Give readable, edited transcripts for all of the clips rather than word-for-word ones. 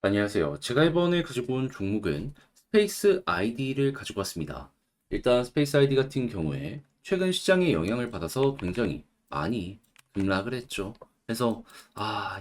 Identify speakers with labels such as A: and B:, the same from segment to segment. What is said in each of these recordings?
A: 안녕하세요. 제가 이번에 가지고 온 종목은 스페이스 아이디를 가지고 왔습니다. 일단 스페이스 아이디 같은 경우에 최근 시장의 영향을 받아서 굉장히 많이 급락을 했죠. 그래서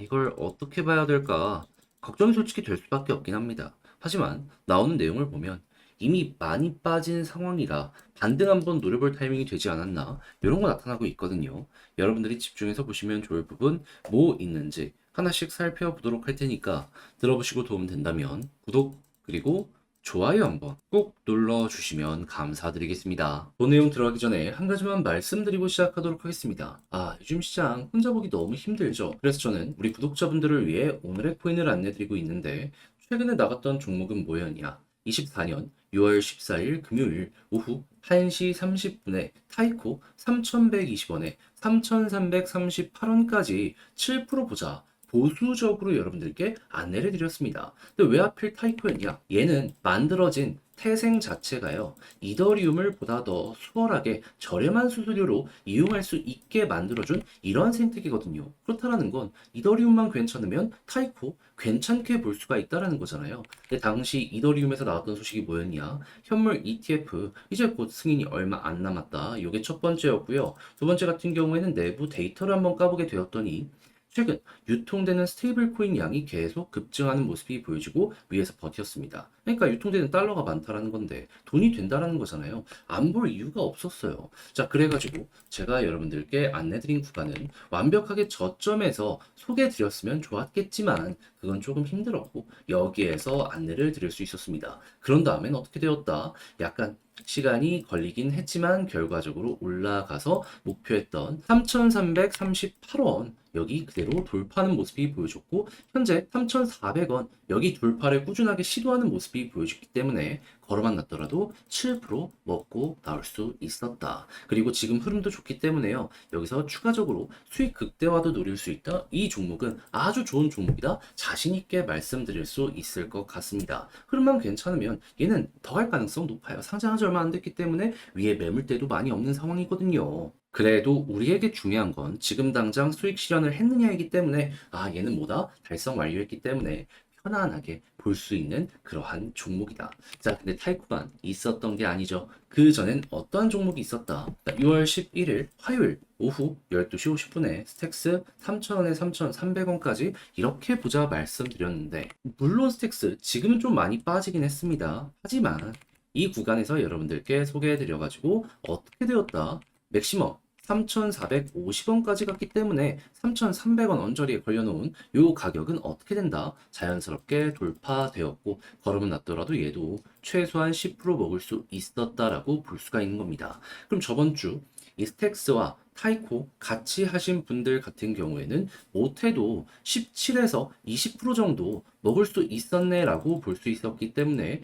A: 이걸 어떻게 봐야 될까 걱정이 솔직히 될 수밖에 없긴 합니다. 하지만 나오는 내용을 보면 이미 많이 빠진 상황이라 반등 한번 노려볼 타이밍이 되지 않았나 이런 거 나타나고 있거든요. 여러분들이 집중해서 보시면 좋을 부분 뭐 있는지 하나씩 살펴보도록 할 테니까 들어보시고 도움 된다면 구독 그리고 좋아요 한번 꼭 눌러주시면 감사드리겠습니다. 본 내용 들어가기 전에 한 가지만 말씀드리고 시작하도록 하겠습니다. 요즘 시장 혼자 보기 너무 힘들죠. 그래서 저는 우리 구독자분들을 위해 오늘의 코인을 안내드리고 있는데 최근에 나갔던 종목은 뭐였냐? 24년 6월 14일 금요일 오후 1시 30분에 타이코 3,120원에 3,338원까지 7% 보자. 보수적으로 여러분들께 안내를 드렸습니다. 근데 왜 하필 타이코였냐? 얘는 만들어진 태생 자체가요, 이더리움을 보다 더 수월하게 저렴한 수수료로 이용할 수 있게 만들어준 이러한 생태계거든요. 그렇다는 건 이더리움만 괜찮으면 타이코 괜찮게 볼 수가 있다라는 거잖아요. 근데 당시 이더리움에서 나왔던 소식이 뭐였냐? 현물 ETF 이제 곧 승인이 얼마 안 남았다. 이게 첫 번째였고요. 두 번째 같은 경우에는 내부 데이터를 한번 까보게 되었더니 최근 유통되는 스테이블 코인 양이 계속 급증하는 모습이 보여지고 위에서 버텼습니다. 그러니까 유통되는 달러가 많다라는 건데 돈이 된다라는 거잖아요. 안 볼 이유가 없었어요. 자, 그래가지고 제가 여러분들께 안내드린 구간은 완벽하게 저점에서 소개해드렸으면 좋았겠지만 그건 조금 힘들었고 여기에서 안내를 드릴 수 있었습니다. 그런 다음엔 어떻게 되었다? 약간 시간이 걸리긴 했지만 결과적으로 올라가서 목표했던 3,338원 여기 그대로 돌파하는 모습이 보여줬고 현재 3,400원 여기 돌파를 꾸준하게 시도하는 모습이 보여줬기 때문에 걸어만 놨더라도 7% 먹고 나올 수 있었다. 그리고 지금 흐름도 좋기 때문에요. 여기서 추가적으로 수익 극대화도 노릴 수 있다. 이 종목은 아주 좋은 종목이다. 자신 있게 말씀드릴 수 있을 것 같습니다. 흐름만 괜찮으면 얘는 더 갈 가능성 높아요. 상장한 지 얼마 안 됐기 때문에 위에 매물대도 많이 없는 상황이거든요. 그래도 우리에게 중요한 건 지금 당장 수익 실현을 했느냐이기 때문에 얘는 뭐다? 달성 완료했기 때문에 편안하게 볼 수 있는 그러한 종목이다. 자, 근데 타이코만 있었던 게 아니죠. 그 전엔 어떠한 종목이 있었다. 6월 11일 화요일 오후 12시 50분에 스택스 3,000원에 3,300원까지 이렇게 보자 말씀드렸는데 물론 스택스 지금은 좀 많이 빠지긴 했습니다. 하지만 이 구간에서 여러분들께 소개해드려가지고 어떻게 되었다? 맥시멈 3,450원까지 갔기 때문에 3,300원 언저리에 걸려놓은 이 가격은 어떻게 된다? 자연스럽게 돌파되었고 걸음은 났더라도 얘도 최소한 10% 먹을 수 있었다라고 볼 수가 있는 겁니다. 그럼 저번 주 이 스택스와 타이코 같이 하신 분들 같은 경우에는 못해도 17에서 20% 정도 먹을 수 있었네라고 볼 수 있었기 때문에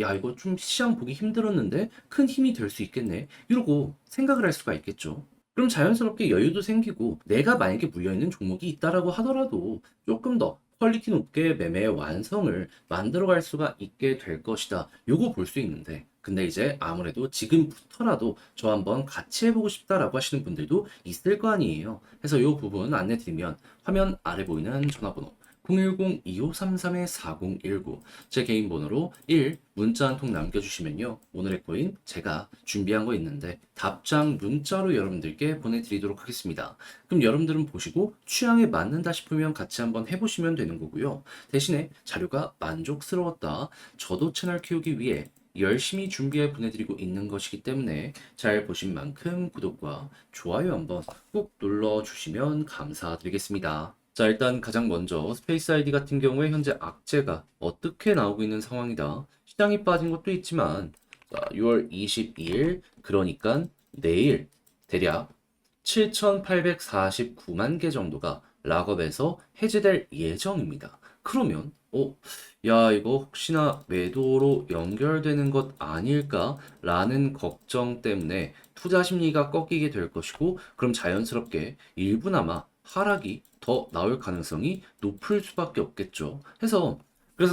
A: 야 이거 좀 시장 보기 힘들었는데 큰 힘이 될 수 있겠네 이러고 생각을 할 수가 있겠죠. 그럼 자연스럽게 여유도 생기고 내가 만약에 물려있는 종목이 있다라고 하더라도 조금 더 퀄리티 높게 매매의 완성을 만들어갈 수가 있게 될 것이다. 요거 볼 수 있는데 근데 이제 아무래도 지금부터라도 저 한번 같이 해보고 싶다라고 하시는 분들도 있을 거 아니에요. 그래서 요 부분 안내 드리면 화면 아래 보이는 전화번호 010-2533-4019 제 개인 번호로 1 문자 한 통 남겨주시면요. 오늘의 코인 제가 준비한 거 있는데 답장 문자로 여러분들께 보내드리도록 하겠습니다. 그럼 여러분들은 보시고 취향에 맞는다 싶으면 같이 한번 해보시면 되는 거고요. 대신에 자료가 만족스러웠다. 저도 채널 키우기 위해 열심히 준비해 보내드리고 있는 것이기 때문에 잘 보신 만큼 구독과 좋아요 한번 꼭 눌러주시면 감사드리겠습니다. 자, 일단 가장 먼저 스페이스 아이디 같은 경우에 현재 악재가 어떻게 나오고 있는 상황이다. 시장이 빠진 것도 있지만 자, 6월 22일 그러니까 내일 대략 7,849만 개 정도가 락업에서 해제될 예정입니다. 그러면 야 이거 혹시나 매도로 연결되는 것 아닐까라는 걱정 때문에 투자 심리가 꺾이게 될 것이고 그럼 자연스럽게 일부나마 하락이 더 나올 가능성이 높을 수밖에 없겠죠. 그래서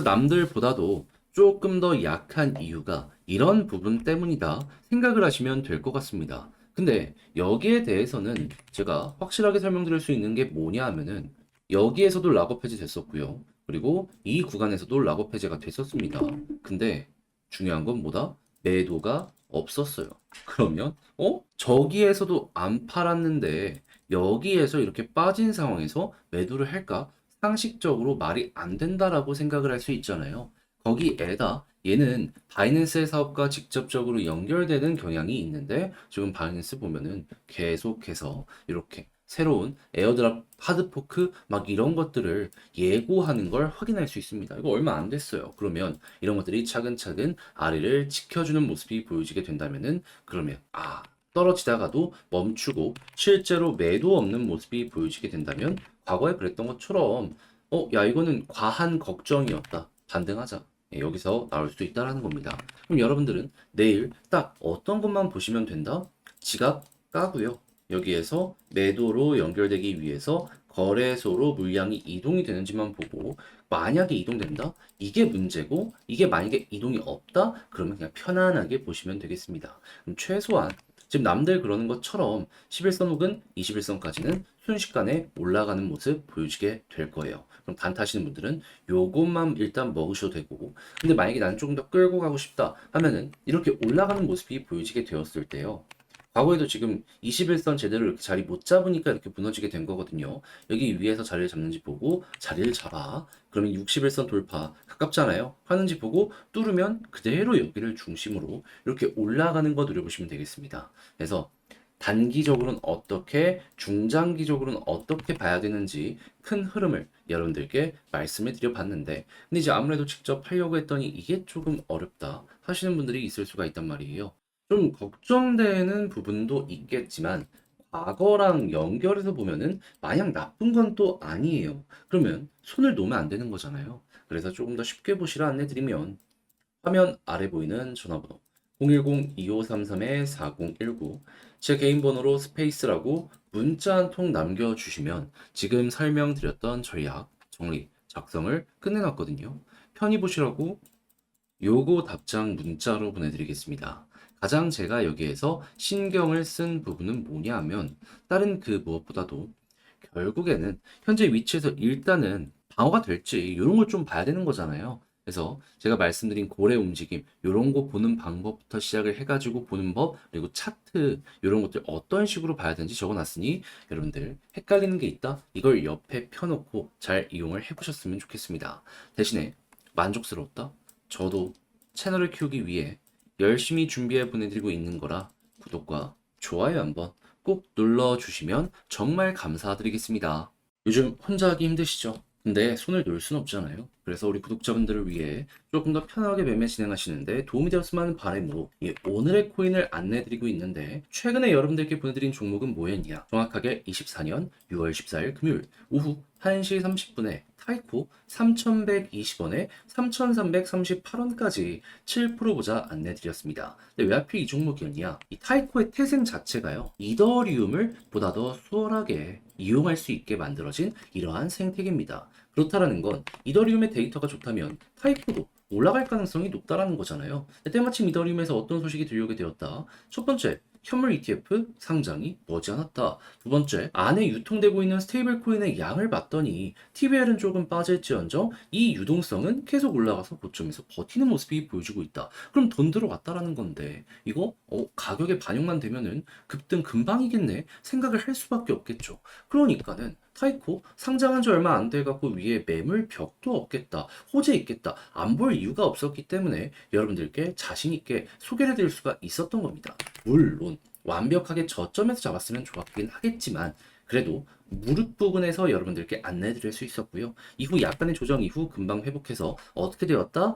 A: 남들보다도 조금 더 약한 이유가 이런 부분 때문이다 생각을 하시면 될 것 같습니다. 근데 여기에 대해서는 제가 확실하게 설명드릴 수 있는 게 뭐냐 하면은 여기에서도 락업 해지 됐었고요. 그리고 이 구간에서도 락업 해제가 됐었습니다. 근데 중요한 건 뭐다? 매도가 없었어요. 그러면 저기에서도 안 팔았는데 여기에서 이렇게 빠진 상황에서 매도를 할까? 상식적으로 말이 안 된다라고 생각을 할 수 있잖아요. 거기에다 얘는 바이낸스의 사업과 직접적으로 연결되는 경향이 있는데 지금 바이낸스 보면은 계속해서 이렇게 새로운 에어드랍, 하드포크 막 이런 것들을 예고하는 걸 확인할 수 있습니다. 이거 얼마 안 됐어요. 그러면 이런 것들이 차근차근 아래를 지켜주는 모습이 보여지게 된다면은 그러면 떨어지다가도 멈추고 실제로 매도 없는 모습이 보여지게 된다면 과거에 그랬던 것처럼 야 이거는 과한 걱정이었다. 반등하자. 여기서 나올 수 있다라는 겁니다. 그럼 여러분들은 내일 딱 어떤 것만 보시면 된다? 지갑 까고요. 여기에서 매도로 연결되기 위해서 거래소로 물량이 이동이 되는지만 보고 만약에 이동된다? 이게 문제고 이게 만약에 이동이 없다? 그러면 그냥 편안하게 보시면 되겠습니다. 그럼 최소한 지금 남들 그러는 것처럼 11선 혹은 21선까지는 순식간에 올라가는 모습 보여지게 될 거예요. 그럼 단타하시는 분들은 요것만 일단 먹으셔도 되고 근데 만약에 난 조금 더 끌고 가고 싶다 하면은 이렇게 올라가는 모습이 보여지게 되었을 때요. 과거에도 지금 21선 제대로 이렇게 자리 못 잡으니까 이렇게 무너지게 된 거거든요. 여기 위에서 자리를 잡는지 보고 자리를 잡아. 그러면 61선 돌파 가깝잖아요. 하는지 보고 뚫으면 그대로 여기를 중심으로 이렇게 올라가는 거 노려보시면 되겠습니다. 그래서 단기적으로는 어떻게, 중장기적으로는 어떻게 봐야 되는지 큰 흐름을 여러분들께 말씀을 드려봤는데, 근데 이제 아무래도 직접 하려고 했더니 이게 조금 어렵다 하시는 분들이 있을 수가 있단 말이에요. 좀 걱정되는 부분도 있겠지만, 과거랑 연결해서 보면은 마냥 나쁜 건 또 아니에요. 그러면 손을 놓으면 안 되는 거잖아요. 그래서 조금 더 쉽게 보시라 안내드리면, 화면 아래 보이는 전화번호 010-2533-4019 제 개인 번호로 스페이스라고 문자 한 통 남겨주시면 지금 설명드렸던 전략 정리 작성을 끝내놨거든요. 편히 보시라고 요거 답장 문자로 보내드리겠습니다. 가장 제가 여기에서 신경을 쓴 부분은 뭐냐 하면 다른 그 무엇보다도 결국에는 현재 위치에서 일단은 방어가 될지 이런 걸 좀 봐야 되는 거잖아요. 그래서 제가 말씀드린 고래 움직임 이런 거 보는 방법부터 시작을 해가지고 보는 법 그리고 차트 이런 것들 어떤 식으로 봐야 되는지 적어놨으니 여러분들 헷갈리는 게 있다? 이걸 옆에 펴놓고 잘 이용을 해보셨으면 좋겠습니다. 대신에 만족스러웠다? 저도 채널을 키우기 위해 열심히 준비해 보내드리고 있는 거라 구독과 좋아요 한번 꼭 눌러주시면 정말 감사드리겠습니다. 요즘 혼자 하기 힘드시죠? 근데 손을 놓을 순 없잖아요. 그래서 우리 구독자분들을 위해 조금 더 편하게 매매 진행하시는데 도움이 되었으면 하는 바람으로 오늘의 코인을 안내해드리고 있는데 최근에 여러분들께 보내드린 종목은 뭐였냐? 정확하게 24년 6월 14일 금요일 오후 1시 30분에 타이코 3,120원에 3,338원까지 7% 보자 안내드렸습니다. 근데 왜 하필 이 종목이었냐? 이 타이코의 태생 자체가요. 이더리움을 보다 더 수월하게 이용할 수 있게 만들어진 이러한 생태계입니다. 그렇다라는 건 이더리움의 데이터가 좋다면 타이코도 올라갈 가능성이 높다라는 거잖아요. 때마침 이더리움에서 어떤 소식이 들려오게 되었다. 첫 번째, 현물 ETF 상장이 머지않았다. 두 번째, 안에 유통되고 있는 스테이블 코인의 양을 봤더니 TVL은 조금 빠질지언정 이 유동성은 계속 올라가서 고점에서 버티는 모습이 보여주고 있다. 그럼 돈 들어왔다라는 건데 이거 가격에 반영만 되면은 급등 금방이겠네 생각을 할 수밖에 없겠죠. 그러니까는 타이코 상장한 지 얼마 안 돼 갖고 위에 매물 벽도 없겠다. 호재 있겠다. 안 볼 이유가 없었기 때문에 여러분들께 자신 있게 소개를 드릴 수가 있었던 겁니다. 물론 완벽하게 저점에서 잡았으면 좋았긴 하겠지만 그래도 무릎 부분에서 여러분들께 안내 드릴 수 있었고요. 이후 약간의 조정 이후 금방 회복해서 어떻게 되었다?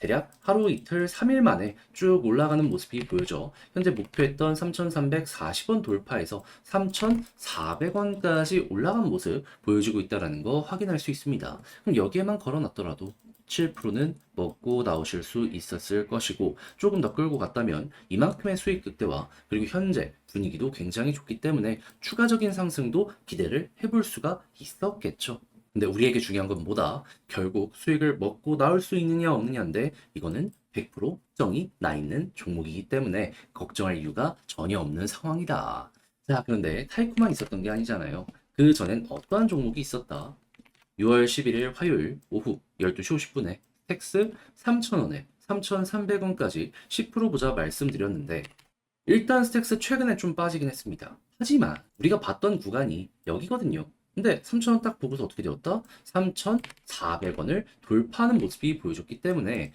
A: 대략 하루 이틀 3일 만에 쭉 올라가는 모습이 보여져 현재 목표했던 3,340원 돌파해서 3,400원까지 올라간 모습 보여주고 있다는 거 확인할 수 있습니다. 그럼 여기에만 걸어놨더라도 7%는 먹고 나오실 수 있었을 것이고 조금 더 끌고 갔다면 이만큼의 수익 극대화 그리고 현재 분위기도 굉장히 좋기 때문에 추가적인 상승도 기대를 해볼 수가 있었겠죠. 근데 우리에게 중요한 건 뭐다? 결국 수익을 먹고 나올 수 있느냐 없느냐인데 이거는 100% 정이 나 있는 종목이기 때문에 걱정할 이유가 전혀 없는 상황이다. 자, 그런데 타이코만 있었던 게 아니잖아요. 그 전엔 어떠한 종목이 있었다? 6월 11일 화요일 오후 12시 50분에 스택스 3,000원에 3,300원까지 10% 보자 말씀드렸는데 일단 스택스 최근에 좀 빠지긴 했습니다. 하지만 우리가 봤던 구간이 여기거든요. 근데 3,000원 딱 보고서 어떻게 되었다? 3,400원을 돌파하는 모습이 보여줬기 때문에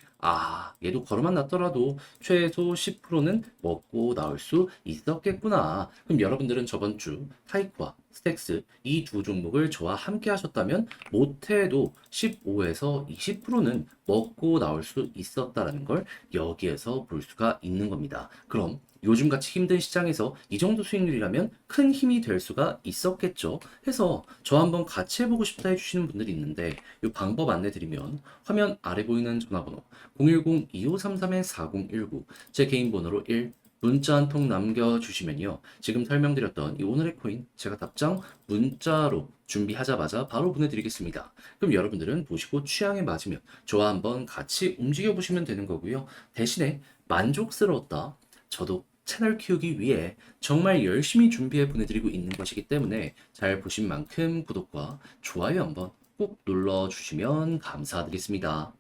A: 얘도 걸어만 놨더라도 최소 10%는 먹고 나올 수 있었겠구나. 그럼 여러분들은 저번 주 타이코와 스택스 이 두 종목을 저와 함께 하셨다면 못해도 15에서 20%는 먹고 나올 수 있었다라는 걸 여기에서 볼 수가 있는 겁니다. 그럼 요즘같이 힘든 시장에서 이 정도 수익률이라면 큰 힘이 될 수가 있었겠죠. 해서 저 한번 같이 해보고 싶다 해주시는 분들이 있는데 이 방법 안내드리면 화면 아래 보이는 전화번호 010-2533-4019 제 개인 번호로 1 문자 한 통 남겨주시면요. 지금 설명드렸던 이 오늘의 코인 제가 답장 문자로 준비하자마자 바로 보내드리겠습니다. 그럼 여러분들은 보시고 취향에 맞으면 저와 한번 같이 움직여 보시면 되는 거고요. 대신에 만족스러웠다. 저도 채널 키우기 위해 정말 열심히 준비해 보내드리고 있는 것이기 때문에 잘 보신 만큼 구독과 좋아요 한번 꼭 눌러주시면 감사드리겠습니다.